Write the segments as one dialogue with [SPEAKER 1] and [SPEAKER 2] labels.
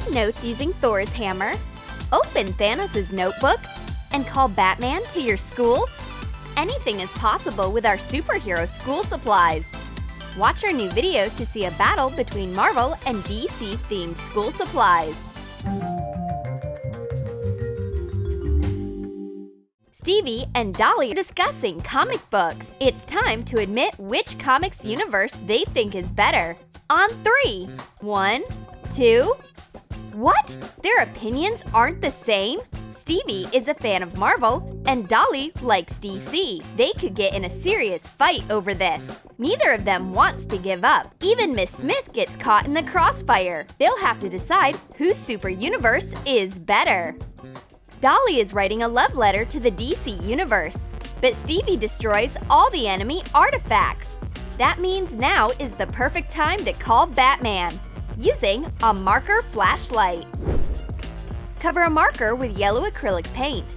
[SPEAKER 1] Take notes using Thor's hammer, open Thanos' notebook, and call Batman to your school? Anything is possible with our superhero school supplies. Watch our new video to see a battle between Marvel and DC-themed school supplies. Stevie and Dolly are discussing comic books. It's time to admit which comics universe they think is better. On 3. 1, 2… What? Their opinions aren't the same? Stevie is a fan of Marvel, and Dolly likes DC. They could get in a serious fight over this. Neither of them wants to give up. Even Miss Smith gets caught in the crossfire. They'll have to decide whose super universe is better. Dolly is writing a love letter to the DC universe, but Stevie destroys all the enemy artifacts. That means now is the perfect time to call Batman, using a marker flashlight. Cover a marker with yellow acrylic paint.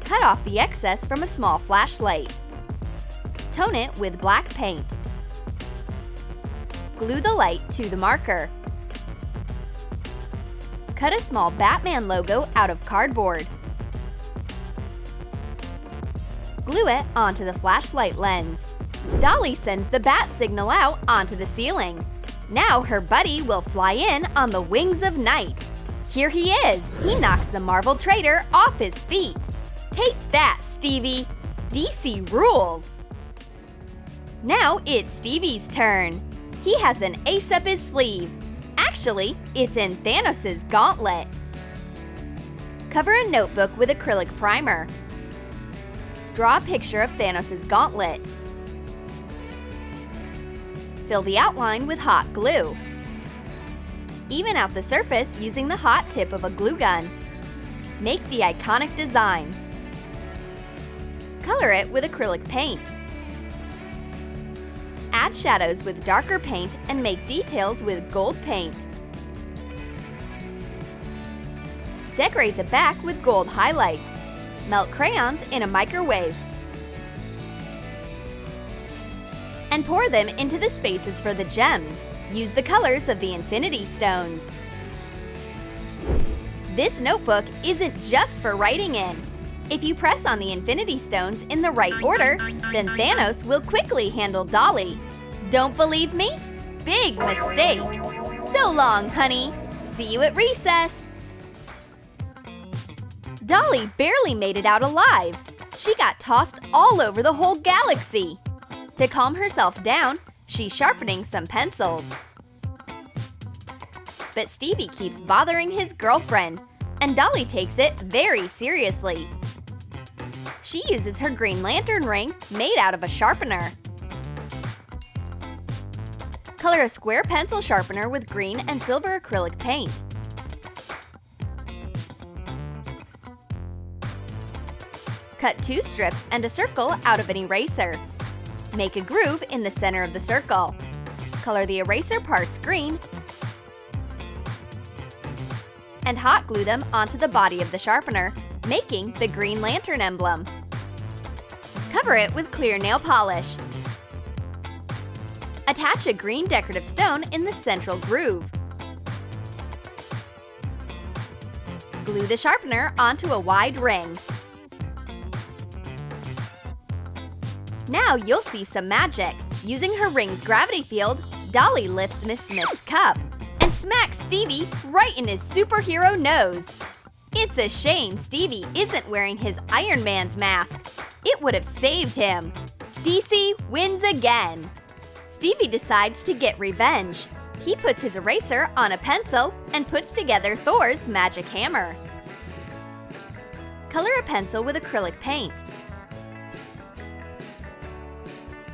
[SPEAKER 1] Cut off the excess from a small flashlight. Tone it with black paint. Glue the light to the marker. Cut a small Batman logo out of cardboard. Glue it onto the flashlight lens. Dolly sends the bat signal out onto the ceiling. Now her buddy will fly in on the wings of night. Here he is! He knocks the Marvel traitor off his feet. Take that, Stevie! DC rules! Now it's Stevie's turn. He has an ace up his sleeve. Actually, it's in Thanos' Gauntlet. Cover a notebook with acrylic primer. Draw a picture of Thanos' gauntlet. Fill the outline with hot glue. Even out the surface using the hot tip of a glue gun. Make the iconic design. Color it with acrylic paint. Add shadows with darker paint and make details with gold paint. Decorate the back with gold highlights. Melt crayons in a microwave. And pour them into the spaces for the gems. Use the colors of the Infinity Stones. This notebook isn't just for writing in. If you press on the Infinity Stones in the right order, then Thanos will quickly handle Dolly. Don't believe me? Big mistake! So long, honey! See you at recess! Dolly barely made it out alive. She got tossed all over the whole galaxy. To calm herself down, she's sharpening some pencils. But Stevie keeps bothering his girlfriend, and Dolly takes it very seriously. She uses her Green Lantern ring made out of a sharpener. Color a square pencil sharpener with green and silver acrylic paint. Cut 2 strips and a circle out of an eraser. Make a groove in the center of the circle. Color the eraser parts green and hot glue them onto the body of the sharpener, making the Green Lantern emblem. Cover it with clear nail polish. Attach a green decorative stone in the central groove. Glue the sharpener onto a wide ring. Now you'll see some magic. Using her ring's gravity field, Dolly lifts Miss Smith's cup and smacks Stevie right in his superhero nose. It's a shame Stevie isn't wearing his Iron Man's mask. It would have saved him. DC wins again. Stevie decides to get revenge. He puts his eraser on a pencil and puts together Thor's magic hammer. Color a pencil with acrylic paint.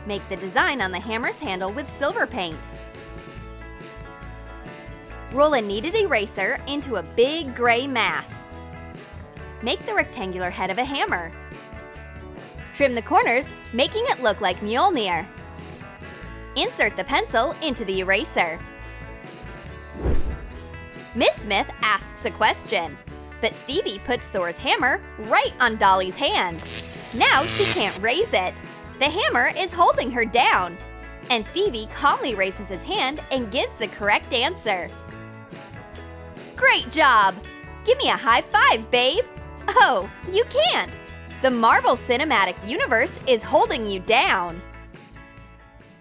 [SPEAKER 1] Make the design on the hammer's handle with silver paint. Roll a kneaded eraser into a big gray mass. Make the rectangular head of a hammer. Trim the corners, making it look like Mjolnir. Insert the pencil into the eraser. Miss Smith asks a question, but Stevie puts Thor's hammer right on Dolly's hand. Now she can't raise it. The hammer is holding her down. And Stevie calmly raises his hand and gives the correct answer. Great job! Give me a high five, babe! Oh, you can't! The Marvel Cinematic Universe is holding you down!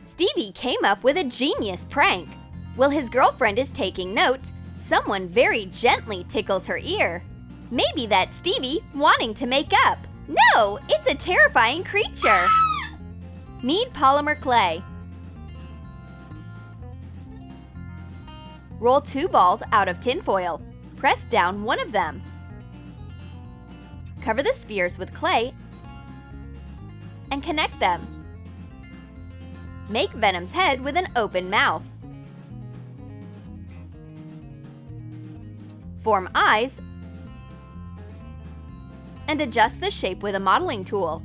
[SPEAKER 1] Stevie came up with a genius prank. While his girlfriend is taking notes, someone very gently tickles her ear. Maybe that's Stevie wanting to make up. No, it's a terrifying creature! Knead polymer clay. Roll 2 balls out of tinfoil. Press down one of them. Cover the spheres with clay and connect them. Make Venom's head with an open mouth. Form eyes and adjust the shape with a modeling tool.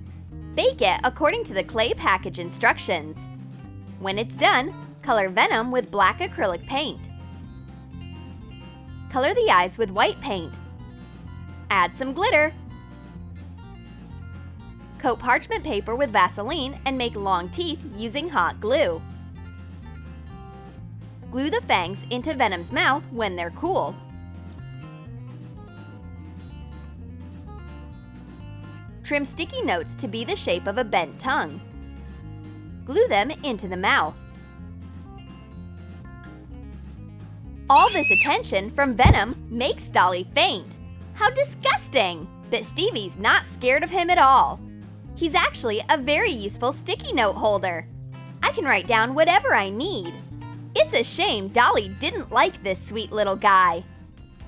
[SPEAKER 1] Bake it according to the clay package instructions. When it's done, color Venom with black acrylic paint. Color the eyes with white paint. Add some glitter. Coat parchment paper with Vaseline and make long teeth using hot glue. Glue the fangs into Venom's mouth when they're cool. Trim sticky notes to be the shape of a bent tongue. Glue them into the mouth. All this attention from Venom makes Dolly faint. How disgusting! But Stevie's not scared of him at all. He's actually a very useful sticky note holder. I can write down whatever I need. It's a shame Dolly didn't like this sweet little guy.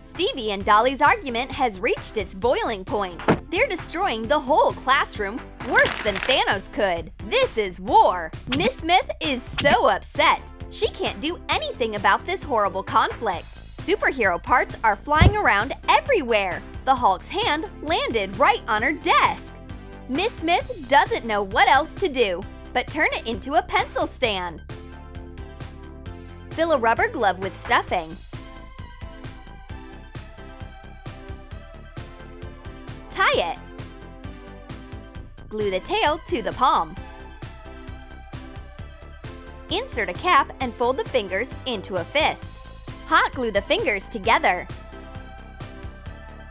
[SPEAKER 1] Stevie and Dolly's argument has reached its boiling point. They're destroying the whole classroom worse than Thanos could. This is war. Miss Smith is so upset. She can't do anything about this horrible conflict. Superhero parts are flying around everywhere. The Hulk's hand landed right on her desk. Miss Smith doesn't know what else to do, but turn it into a pencil stand. Fill a rubber glove with stuffing. Tie it. Glue the tail to the palm. Insert a cap and fold the fingers into a fist. Hot glue the fingers together.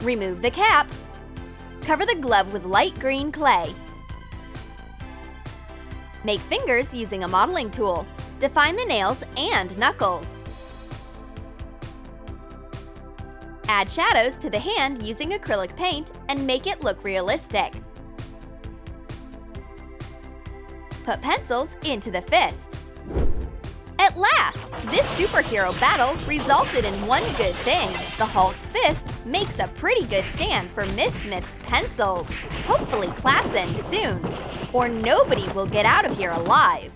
[SPEAKER 1] Remove the cap. Cover the glove with light green clay. Make fingers using a modeling tool. Define the nails and knuckles. Add shadows to the hand using acrylic paint and make it look realistic. Put pencils into the fist. At last, this superhero battle resulted in one good thing. The Hulk's fist makes a pretty good stand for Miss Smith's pencils. Hopefully class ends soon, or nobody will get out of here alive.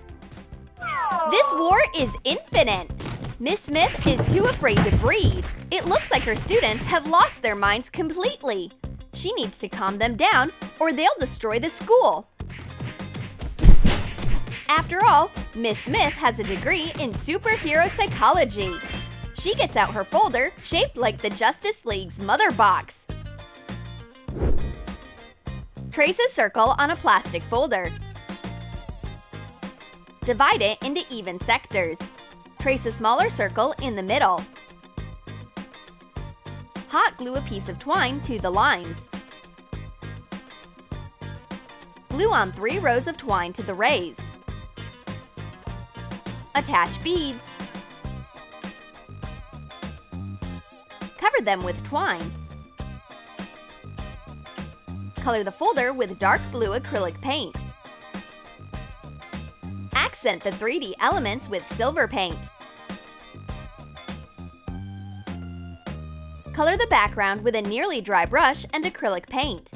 [SPEAKER 1] This war is infinite. Miss Smith is too afraid to breathe. It looks like her students have lost their minds completely. She needs to calm them down or they'll destroy the school. After all, Miss Smith has a degree in superhero psychology. She gets out her folder shaped like the Justice League's mother box. Trace a circle on a plastic folder. Divide it into even sectors. Trace a smaller circle in the middle. Hot glue a piece of twine to the lines. Glue on 3 rows of twine to the rays. Attach beads. Cover them with twine. Color the folder with dark blue acrylic paint. Accent the 3D elements with silver paint. Color the background with a nearly dry brush and acrylic paint.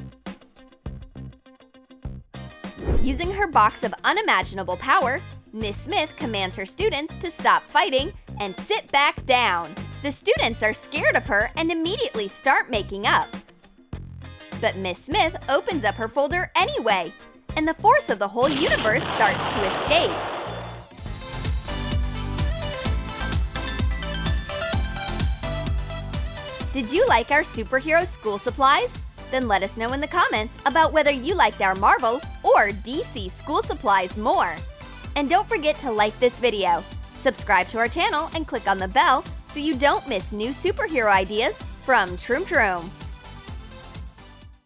[SPEAKER 1] Using her box of unimaginable power, Miss Smith commands her students to stop fighting and sit back down. The students are scared of her and immediately start making up. But Miss Smith opens up her folder anyway, and the force of the whole universe starts to escape. Did you like our superhero school supplies? Then let us know in the comments about whether you liked our Marvel or DC school supplies more. And don't forget to like this video, subscribe to our channel, and click on the bell so you don't miss new superhero ideas from Troom.